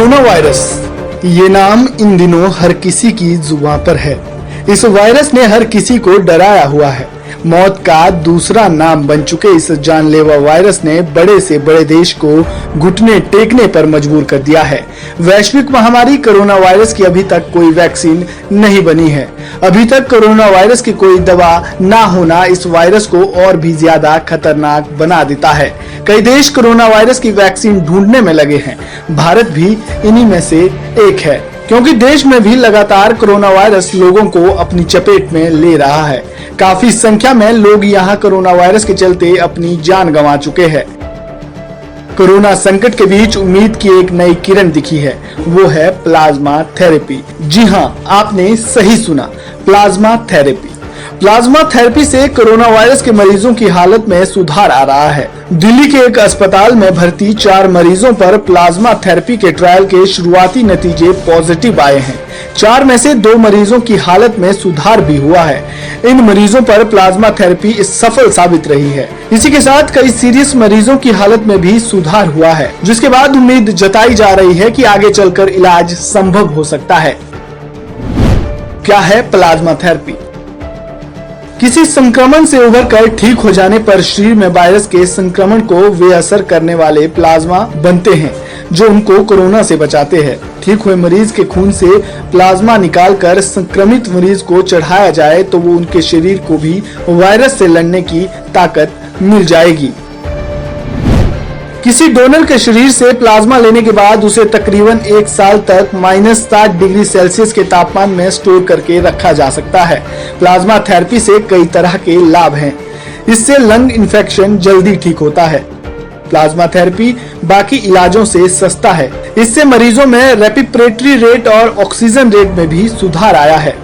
Corona virus, ये नाम इन दिनों हर किसी की जुबान पर है। इस वायरस ने हर किसी को डराया हुआ है। मौत का दूसरा नाम बन चुके इस जानलेवा वायरस ने बड़े से बड़े देश को घुटने टेकने पर मजबूर कर दिया है। वैश्विक महामारी कोरोना वायरस की अभी तक कोई वैक्सीन नहीं बनी है। अभी तक कोरोना वायरस की कोई दवा ना होना इस वायरस को और भी ज्यादा खतरनाक बना देता है। कई देश कोरोना वायरस की वैक्सीन ढूंढने में लगे हैं। भारत भी इन्हीं में से एक है, क्योंकि देश में भी लगातार कोरोना वायरस लोगों को अपनी चपेट में ले रहा है। काफी संख्या में लोग यहाँ कोरोना वायरस के चलते अपनी जान गंवा चुके हैं। कोरोना संकट के बीच उम्मीद की एक नई किरण दिखी है, वो है प्लाज्मा थेरेपी। जी हाँ, आपने सही सुना, प्लाज्मा थेरेपी। प्लाज्मा थेरेपी से कोरोना वायरस के मरीजों की हालत में सुधार आ रहा है। दिल्ली के एक अस्पताल में भर्ती 4 मरीजों पर प्लाज्मा थेरेपी के ट्रायल के शुरुआती नतीजे पॉजिटिव आए हैं। 4 में से 2 मरीजों की हालत में सुधार भी हुआ है। इन मरीजों पर प्लाज्मा थेरेपी सफल साबित रही है। इसी के साथ कई सीरियस मरीजों की हालत में भी सुधार हुआ है, जिसके बाद उम्मीद जताई जा रही है कि आगे चलकर इलाज संभव हो सकता है। क्या है प्लाज्मा थेरेपी? किसी संक्रमण से उभरकर ठीक हो जाने पर शरीर में वायरस के संक्रमण को बेअसर करने वाले प्लाज्मा बनते हैं, जो उनको कोरोना से बचाते हैं। ठीक हुए मरीज के खून से प्लाज्मा निकालकर संक्रमित मरीज को चढ़ाया जाए तो वो उनके शरीर को भी वायरस से लड़ने की ताकत मिल जाएगी। किसी डोनर के शरीर से प्लाज्मा लेने के बाद उसे तकरीबन 1 साल तक -60 डिग्री सेल्सियस के तापमान में स्टोर करके रखा जा सकता है। प्लाज्मा थेरेपी से कई तरह के लाभ हैं। इससे लंग इन्फेक्शन जल्दी ठीक होता है। प्लाज्मा थेरेपी बाकी इलाजों से सस्ता है। इससे मरीजों में रेस्पिरेटरी रेट और ऑक्सीजन रेट में भी सुधार आया है।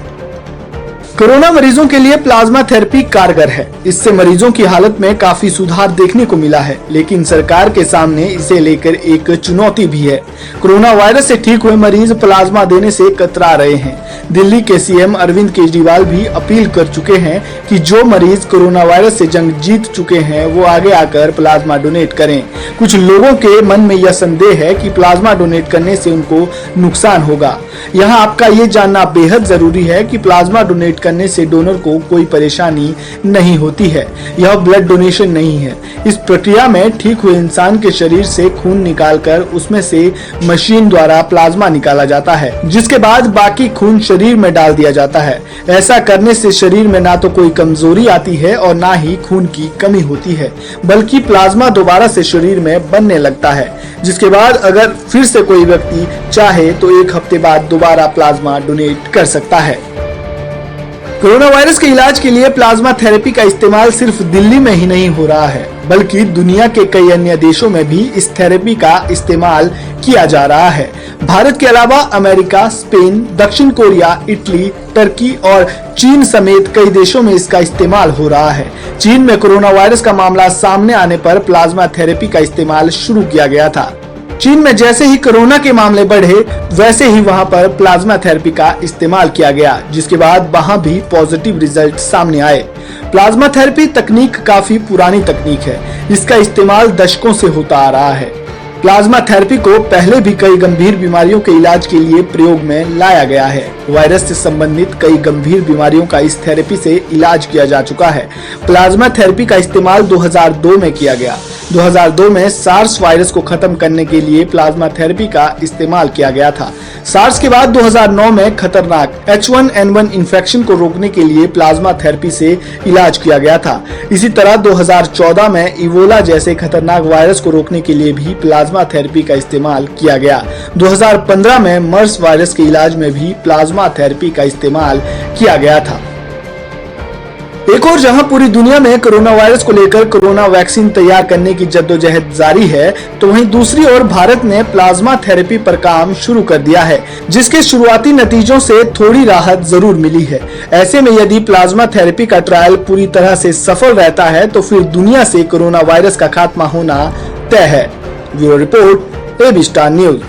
कोरोना मरीजों के लिए प्लाज्मा थेरेपी कारगर है। इससे मरीजों की हालत में काफी सुधार देखने को मिला है, लेकिन सरकार के सामने इसे लेकर एक चुनौती भी है। कोरोना वायरस से ठीक हुए मरीज प्लाज्मा देने से कतरा रहे हैं। दिल्ली के सीएम अरविंद केजरीवाल भी अपील कर चुके हैं कि जो मरीज कोरोना वायरस से जंग जीत चुके हैं वो आगे आकर प्लाज्मा डोनेट करें। कुछ लोगों के मन में यह संदेह है कि प्लाज्मा डोनेट करने से उनको नुकसान होगा। यहाँ आपका ये जानना बेहद जरूरी है कि प्लाज्मा डोनेट करने से डोनर को कोई परेशानी नहीं होती है। यह ब्लड डोनेशन नहीं है। इस प्रक्रिया में ठीक हुए इंसान के शरीर से खून निकालकर उसमें से मशीन द्वारा प्लाज्मा निकाला जाता है, जिसके बाद बाकी खून शरीर में डाल दिया जाता है। ऐसा करने से शरीर में ना तो कोई कमजोरी आती है और ना ही खून की कमी होती है, बल्कि प्लाज्मा दोबारा से शरीर में बनने लगता है, जिसके बाद अगर फिर से कोई व्यक्ति चाहे तो 1 हफ्ते बाद दोबारा प्लाज्मा डोनेट कर सकता है। कोरोना वायरस के इलाज के लिए प्लाज्मा थेरेपी का इस्तेमाल सिर्फ दिल्ली में ही नहीं हो रहा है, बल्कि दुनिया के कई अन्य देशों में भी इस थेरेपी का इस्तेमाल किया जा रहा है। भारत के अलावा अमेरिका, स्पेन, दक्षिण कोरिया, इटली, टर्की और चीन समेत कई देशों में इसका इस्तेमाल हो रहा है। चीन में कोरोना वायरस का मामला सामने आने पर प्लाज्मा थेरेपी का इस्तेमाल शुरू किया गया था। चीन में जैसे ही कोरोना के मामले बढ़े, वैसे ही वहां पर प्लाज्मा थेरेपी का इस्तेमाल किया गया, जिसके बाद वहां भी पॉजिटिव रिजल्ट सामने आए। प्लाज्मा थेरेपी तकनीक काफी पुरानी तकनीक है। इसका इस्तेमाल दशकों से होता आ रहा है। प्लाज्मा थेरेपी को पहले भी कई गंभीर बीमारियों के इलाज के लिए प्रयोग में लाया गया है। वायरस से संबंधित कई गंभीर बीमारियों का इस थेरेपी से इलाज किया जा चुका है। प्लाज्मा थेरेपी का इस्तेमाल 2002 में किया गया। 2002 में सार्स वायरस को खत्म करने के लिए प्लाज्मा थेरेपी का इस्तेमाल किया गया था। सार्स के बाद 2009 में खतरनाक H1N1 इन्फेक्शन को रोकने के लिए प्लाज्मा थेरेपी से इलाज किया गया था। इसी तरह 2014 में इबोला जैसे खतरनाक वायरस को रोकने के लिए भी प्लाज्मा थेरेपी का इस्तेमाल किया गया। 2015 में मर्स वायरस के इलाज में भी प्लाज्मा थेरेपी का इस्तेमाल किया गया था। एक और जहां पूरी दुनिया में कोरोना वायरस को लेकर कोरोना वैक्सीन तैयार करने की जद्दोजहद जारी है, तो वहीं दूसरी ओर भारत ने प्लाज्मा थेरेपी पर काम शुरू कर दिया है, जिसके शुरुआती नतीजों से थोड़ी राहत जरूर मिली है। ऐसे में यदि प्लाज्मा थेरेपी का ट्रायल पूरी तरह से सफल रहता है तो फिर दुनिया से कोरोना वायरस का खात्मा होना तय है। Bureau report, AB star news.